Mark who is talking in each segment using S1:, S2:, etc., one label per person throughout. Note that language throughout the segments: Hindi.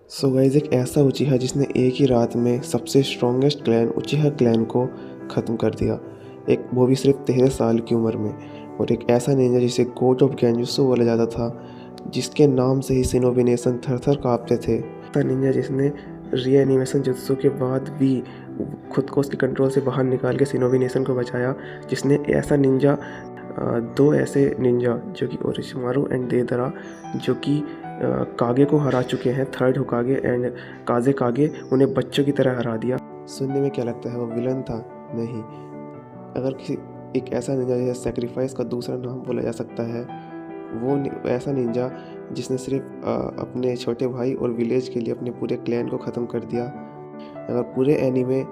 S1: सो गाइस, एक ऐसा उचिहा जिसने एक ही रात में सबसे स्ट्रॉन्गेस्ट क्लैन उचिहा क्लैन को ख़त्म कर दिया, एक वो भी सिर्फ 13 साल की उम्र में। और एक ऐसा निंजा जिसे गोट ऑफ गेंजुत्सु बोला जाता था, जिसके नाम से ही शिनोबी नेशन थर थर काँपते थे। ऐसा निंजा जिसने रीएनिमेशन जुत्सु के बाद भी खुद को उसके कंट्रोल से बाहर निकाल के शिनोबी नेशन को बचाया। जिसने ऐसा निंजा दो ऐसे निंजा जो कि ओरोचिमारू एंड देदरा, जो कि कागे को हरा चुके हैं, थर्ड होकागे एंड काजे कागे, उन्हें बच्चों की तरह हरा दिया। सुनने में क्या लगता है वो विलन था? नहीं। अगर किसी एक ऐसा निंजा जिसे सेक्रीफाइस का दूसरा नाम बोला जा सकता है, वो ऐसा निंजा जिसने सिर्फ अपने छोटे भाई और विलेज के लिए अपने पूरे क्लैन को ख़त्म कर दिया। अगर पूरे एनीमे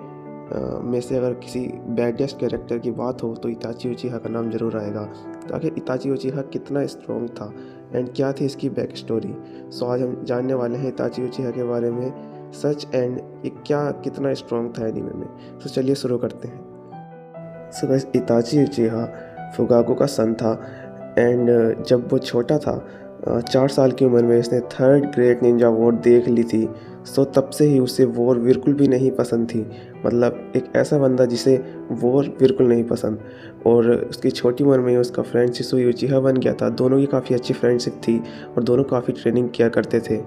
S1: में से अगर किसी बैडेस्ट कैरेक्टर की बात हो तो इताची उचिहा का नाम जरूर आएगा। तो आखिर इताची उचिहा कितना स्ट्रॉन्ग था एंड क्या थी इसकी बैक स्टोरी? सो आज हम जानने वाले हैं इताची उचिहा के बारे में, सच एंड क्या कितना स्ट्रॉन्ग था एनीमे में। तो चलिए शुरू करते हैं। सो गाइस, इताची उचिहा फुगाको का सन था एंड जब वो छोटा था 4 साल की उम्र में इसने थर्ड ग्रेट निंजा वॉर देख ली थी। सो तब से ही उसे वॉर बिल्कुल भी नहीं पसंद थी। मतलब एक ऐसा बंदा जिसे वॉर बिल्कुल नहीं पसंद। और उसकी छोटी उम्र में ही उसका फ्रेंड शिसुई उचिहा बन गया था। दोनों की काफ़ी अच्छी फ्रेंडशिप थी और दोनों काफ़ी ट्रेनिंग किया करते थे।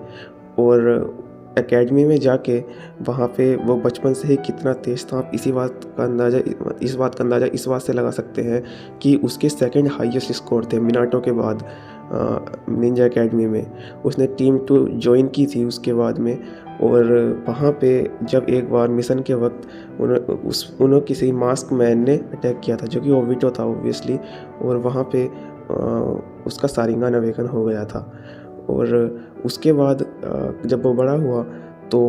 S1: और एकेडमी में जाके वहाँ पे वो बचपन से ही कितना तेज़ था, आप इस बात का अंदाज़ा इस बात से लगा सकते हैं कि उसके सेकंड हाईएस्ट स्कोर थे मिनाटो के बाद निंजा एकेडमी में। उसने टीम 2 ज्वाइन की थी उसके बाद में। और वहाँ पे जब एक बार मिशन के वक्त उन्होंने किसी मास्क मैन ने अटैक किया था, जो कि ओबिटो था ऑब्वियसली। और वहाँ पे उसका सारिंगान अवेकन हो गया था। और उसके बाद जब वो बड़ा हुआ तो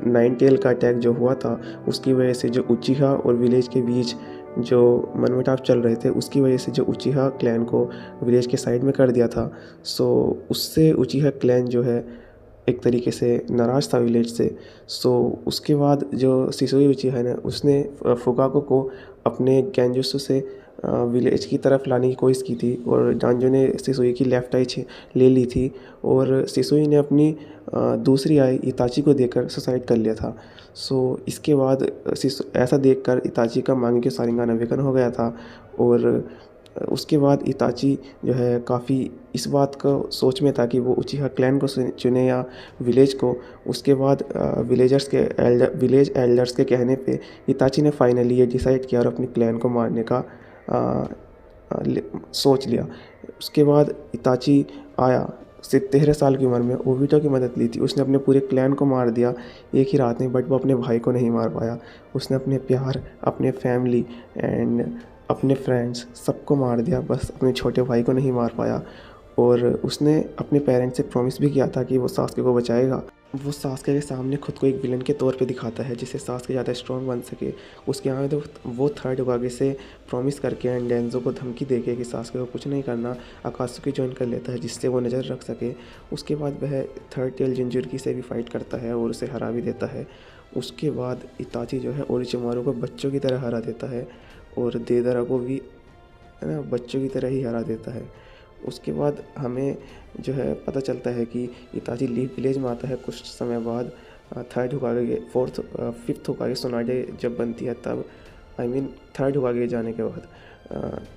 S1: नाइन टेल का अटैक जो हुआ था, उसकी वजह से जो उचिहा और विलेज के बीच जो मनमुटाव चल रहे थे, उसकी वजह से जो उचिहा क्लैन को विलेज के साइड में कर दिया था। सो उससे उचिहा क्लैन जो है एक तरीके से नाराज़ था विलेज से। सो उसके बाद जो शिसुई उचिहा है ना, उसने फुगाको को अपने गेंजुत्सु से विलेज की तरफ लाने की कोशिश की थी। और डांजो ने शिसुई की लेफ्ट आई ले ली थी और शिसुई ने अपनी दूसरी आई इताची को देकर सुसाइड कर लिया था। सो इसके बाद ऐसा देखकर इताची का मांगेक्यो शारिंगान अवेकन हो गया था। और उसके बाद इताची जो है काफ़ी इस बात का सोच में था कि वो उचिहा क्लैन को चुने या विलेज को। उसके बाद विलेज एल्डर्स के कहने पे इताची ने फाइनली ये डिसाइड किया और अपनी क्लैन को मारने का सोच लिया। उसके बाद इताची आया, सिर्फ 13 साल की उम्र में ओबिटो की मदद ली थी। उसने अपने पूरे क्लैन को मार दिया एक ही रात में, बट वो अपने भाई को नहीं मार पाया। उसने अपने प्यार, अपने फैमिली एंड अपने फ्रेंड्स सबको मार दिया, बस अपने छोटे भाई को नहीं मार पाया। और उसने अपने पेरेंट्स से प्रॉमिस भी किया था कि वो सास्के को बचाएगा। वो सास्के के सामने खुद को एक विलन के तौर पे दिखाता है, जिससे सास्के ज़्यादा स्ट्रॉन्ग बन सके। उसके आगे तो वो थर्ड होकागे से प्रॉमिस करके एंड डेंजो को धमकी देके कि सास्के को कुछ नहीं करना, अकात्सुकी ज्वाइन कर लेता है जिससे वो नज़र रख सके। उसके बाद वह थर्ड टेल जिंजुर्की से भी फाइट करता है और उसे हरा भी देता है। उसके बाद इताची जो है ओरोचिमारू को बच्चों की तरह हरा देता है और देदरा को भी है ना बच्चों की तरह ही हरा देता है। उसके बाद हमें जो है पता चलता है कि इताची लीफ विलेज में आता है कुछ समय बाद। थर्ड होकागे फिफ्थ होकागे सोनाडे जब बनती है तब, थर्ड होकागे जाने के बाद।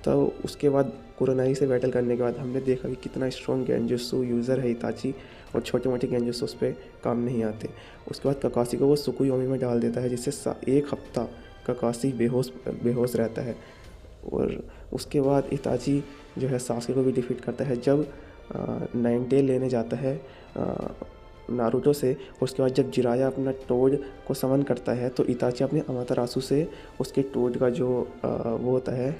S1: तो उसके बाद कुरोनाई से बैटल करने के बाद हमने देखा कि कितना स्ट्रॉन्ग गेंजुत्सु यूज़र है इताची, और छोटे मोटे गेंजुत्सु उस पर काम नहीं आते। उसके बाद ककाशी को वो सुकुयोमी में डाल देता है, जिससे एक हफ्ता ककाशी बेहोश रहता है। और उसके बाद इताची जो है सास्के को भी डिफीट करता है जब नाइन टेल लेने जाता है नारुतो से। उसके बाद जब जिराया अपना टोड को समन करता है तो इताची अपने अमातेरासु से उसके टोड का जो वो होता है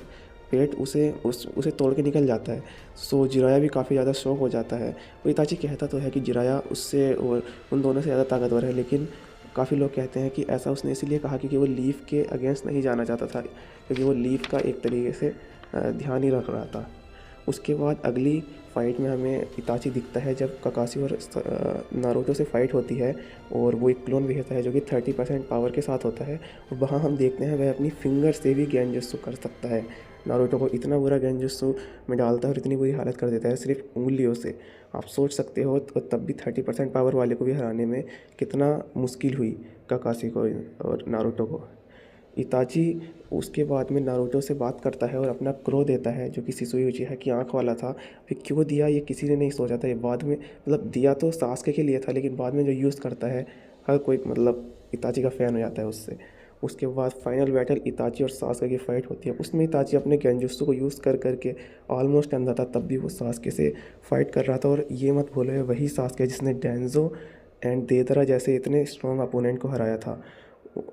S1: पेट, उसे तोड़ के निकल जाता है। सो जिराया भी काफ़ी ज़्यादा शॉक हो जाता है। वो इताची कहता तो है कि जिराया उससे और उन दोनों से ज़्यादा ताकतवर है, लेकिन काफ़ी लोग कहते हैं कि ऐसा उसने इसलिए कहा क्योंकि वो लीफ के अगेंस्ट नहीं जाना चाहता था, क्योंकि वो लीफ का एक तरीके से ध्यान ही रख रहा था। उसके बाद अगली फ़ाइट में हमें इताची दिखता है जब ककाशी और नारुतो से फ़ाइट होती है और वो एक क्लोन भेजता है जो कि 30% पावर के साथ होता है। और वहाँ हम देखते हैं वह अपनी फिंगर से भी गेंजुत्सु कर सकता है। नारुतो को इतना बुरा गेंजुत्सु में डालता है और इतनी बुरी हालत कर देता है सिर्फ उंगलियों से। आप सोच सकते हो, तो तब भी 30% पावर वाले को भी हराने में कितना मुश्किल हुई काकाशी को और नारुतो को। इताची उसके बाद में नारुतो से बात करता है और अपना क्रो देता है, जो कि शिसुए उचिहा की आँख वाला था। फिर क्यों दिया ये किसी ने नहीं सोचा था। ये बाद में मतलब दिया तो सास्के के लिए था, लेकिन बाद में जो यूज़ करता है हर कोई मतलब इताची का फ़ैन हो जाता है उससे। उसके बाद फाइनल बैटल इताची और सास्के की फ़ाइट होती है। उसमें इताची अपने गेंजुत्सु को यूज़ कर करके ऑलमोस्ट अंधा था, तब भी वो सास्के से फाइट कर रहा था। और ये मत भूलो, ये वही सास्के जिसने डेंजो एंड देदरा जैसे इतने स्ट्रॉन्ग अपोनेंट को हराया था।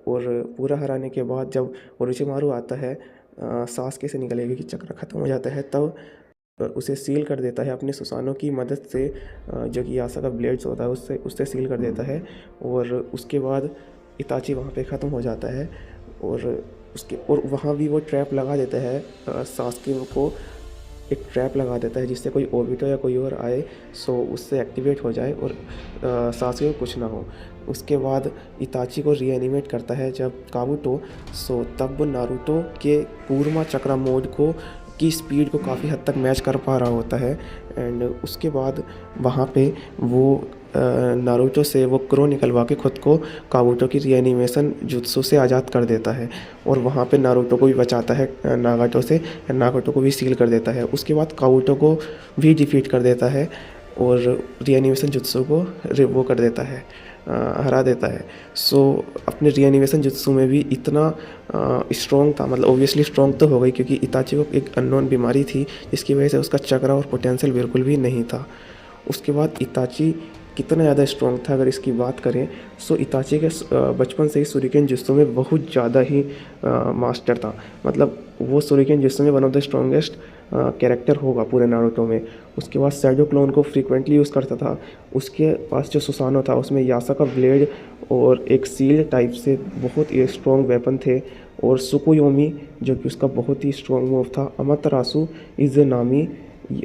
S1: और पूरा हराने के बाद जब ओरोचिमारू आता है सास्के से निकलेगा कि चक्र ख़त्म हो जाता है, तब उसे सील कर देता है अपने सुसानो की मदद से, जो कि यासा का ब्लेड्स होता है उससे उससे सील कर देता है। और उसके बाद इताची वहाँ पे ख़त्म हो जाता है। और वहाँ भी वो ट्रैप लगा देता है सास्के को, एक ट्रैप लगा देता है जिससे कोई ओबिटो या कोई और आए सो उससे एक्टिवेट हो जाए और सास्के को कुछ ना हो। उसके बाद इताची को रीएनिमेट करता है जब काबुटो, सो तब वो नारुतो के पूर्वा चक्रा मोड को की स्पीड को काफ़ी हद तक मैच कर पा रहा होता है। एंड उसके बाद वहाँ पे वो नारुतो से वो क्रो निकलवा के खुद को काबुटो की रीएनिमेशन जुत्सु से आज़ाद कर देता है और वहाँ पे नारुतो को भी बचाता है नागाटो से, नागाटो को भी सील कर देता है। उसके बाद काबुटो को भी डिफीट कर देता है और रीएनिमेशन जुत्सु को वो कर देता है, हरा देता है। सो अपने रीएनिमेशन जुत्सु में भी इतना स्ट्रॉन्ग था, मतलब ओबियसली स्ट्रॉन्ग तो हो गई क्योंकि इताची को एक अननोन बीमारी थी जिसकी वजह से उसका चक्रा और पोटेंशियल बिल्कुल भी नहीं था। उसके बाद इताची कितना ज़्यादा स्ट्रॉन्ग था अगर इसकी बात करें, सो इताची के बचपन से ही शूरिकेन जुत्सु में बहुत ज़्यादा ही मास्टर था। मतलब वो शूरिकेन जुत्सु में one of the strongest character होगा पूरे नारुतो में। उसके बाद शैडो क्लोन को फ्रीक्वेंटली यूज़ करता था। उसके पास जो सुसानो था उसमें यासा का ब्लेड और एक सील टाइप से बहुत ही स्ट्रॉन्ग वेपन थे। और सुकुयोमी जो कि उसका बहुत ही स्ट्रॉन्ग मूव था। अमातरासु इज़नामी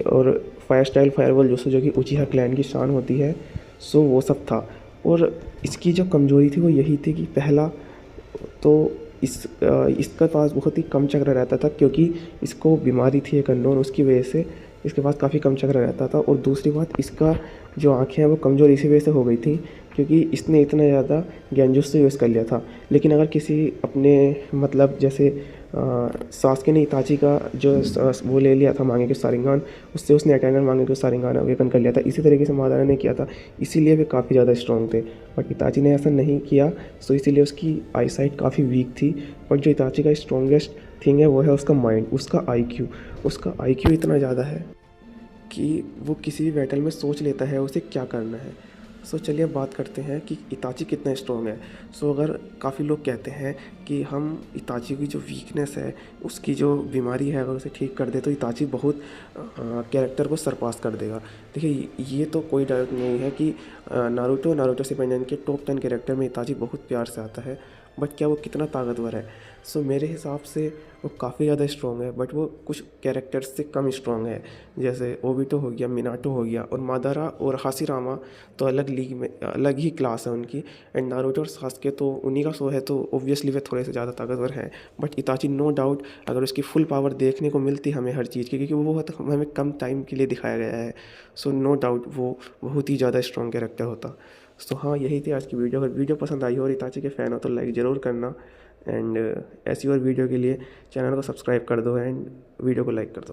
S1: और फायर स्टाइल फायरबॉल जो कि उचिहा क्लैन की शान होती है, सो वो सब था। और इसकी जो कमज़ोरी थी वो यही थी कि पहला तो इसका पास बहुत ही कम चक्र रहता था क्योंकि इसको बीमारी थी एक अननोन, उसकी वजह से इसके पास काफ़ी कम चक्र रहता था। और दूसरी बात, इसका जो आँखें हैं वो कमज़ोर इसी वजह से हो गई थी क्योंकि इसने इतना ज़्यादा गेंजुत्सु यूज़ कर लिया था। लेकिन अगर किसी अपने मतलब जैसे सास्के ने इताची का जो वो ले लिया था मांगे के सारिंगान, उससे उसने एटर्नल मांगे के सारिंगान अवेकन कर लिया था। इसी तरीके से मादारा ने किया था, इसीलिए वे काफ़ी ज़्यादा स्ट्रॉन्ग थे। बट इताची ने ऐसा नहीं किया, सो इसीलिए उसकी आई साइट काफ़ी वीक थी। बट जो इताची का स्ट्रॉन्गेस्ट थिंग है वो है उसका माइंड, उसका आईक्यू। उसका आईक्यू इतना ज़्यादा है कि वो किसी भी बैटल में सोच लेता है उसे क्या करना है। सो चलिए अब बात करते हैं कि इताची कितना स्ट्रॉन्ग है। सो अगर काफ़ी लोग कहते हैं कि हम इताची की जो वीकनेस है, उसकी जो बीमारी है, अगर उसे ठीक कर दे तो इताची बहुत कैरेक्टर को सरपास कर देगा। देखिए ये तो कोई डाउट नहीं है कि नारुतो शिपंजन के टॉप 10 कैरेक्टर में इताची बहुत प्यार से आता है। बट क्या वो कितना ताकतवर है? सो मेरे हिसाब से वो काफ़ी ज़्यादा स्ट्रॉन्ग है, बट वो कुछ कैरेक्टर्स से कम स्ट्रॉन्ग है। जैसे ओबिटो हो गया, मिनाटो हो गया, और मादारा और हाशिरामा तो अलग लीग में अलग ही क्लास है उनकी। एंड नारुतो और सास्के तो उन्हीं का शो है, तो ओब्वियसली वे थोड़े से ज़्यादा ताकतवर हैं। बट इताची नो डाउट, अगर उसकी फुल पावर देखने को मिलती हमें हर चीज़ की, क्योंकि वो बहुत हमें कम टाइम के लिए दिखाया गया है, सो नो डाउट वो बहुत ही ज़्यादा स्ट्रॉन्ग कैरेक्टर होता। सो हाँ, यही थी आज की वीडियो। अगर वीडियो पसंद आई हो और इताची के फ़ैन हो तो लाइक ज़रूर करना। एंड ऐसी और वीडियो के लिए चैनल को सब्सक्राइब कर दो एंड वीडियो को लाइक कर दो।